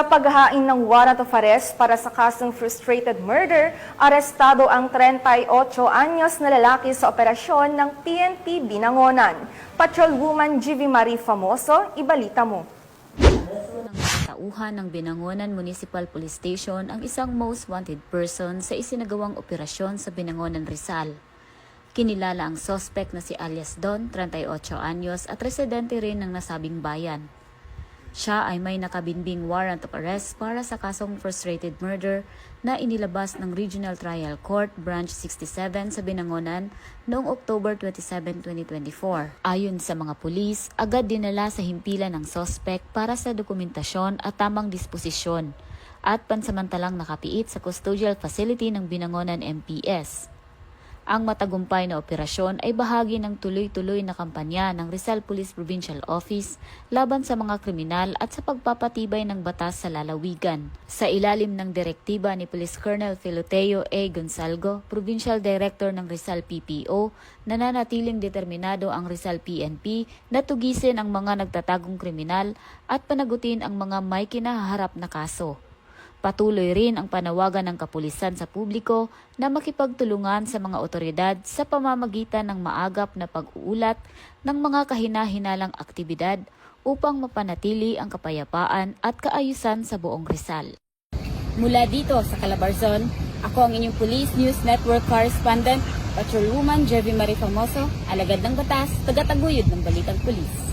Sa paghahain ng warrant of arrest para sa kasong frustrated murder, arestado ang 38 anyos na lalaki sa operasyon ng PNP Binangonan. Patrolwoman GV Marie Famoso, ibalita mo. Ng tauhan ng Binangonan Municipal Police Station ang isang most wanted person sa isinagawang operasyon sa Binangonan, Rizal. Kinilala ang suspect na si alias Don, 38 anyos at residente rin ng nasabing bayan. Siya ay may nakabinbing warrant of arrest para sa kasong frustrated murder na inilabas ng Regional Trial Court Branch 67 sa Binangonan noong October 27, 2024. Ayon sa mga pulis, agad dinala sa himpilan ng suspect para sa dokumentasyon at tamang disposisyon at pansamantalang nakapiit sa custodial facility ng Binangonan MPS. Ang matagumpay na operasyon ay bahagi ng tuloy-tuloy na kampanya ng Rizal Police Provincial Office laban sa mga kriminal at sa pagpapatibay ng batas sa lalawigan. Sa ilalim ng direktiba ni Police Colonel Filoteo A. Gonzalgo, Provincial Director ng Rizal PPO, nananatiling determinado ang Rizal PNP na tugisin ang mga nagtatagong kriminal at panagutin ang mga may kinahaharap na kaso. Patuloy rin ang panawagan ng kapulisan sa publiko na makipagtulungan sa mga otoridad sa pamamagitan ng maagap na pag-uulat ng mga kahina-hinalang aktibidad upang mapanatili ang kapayapaan at kaayusan sa buong Rizal. Mula dito sa Calabarzon, ako ang inyong Police News Network Correspondent, Patrolwoman GV Marie Famoso, alagad ng batas, tagataguyod ng Balitang Pulis.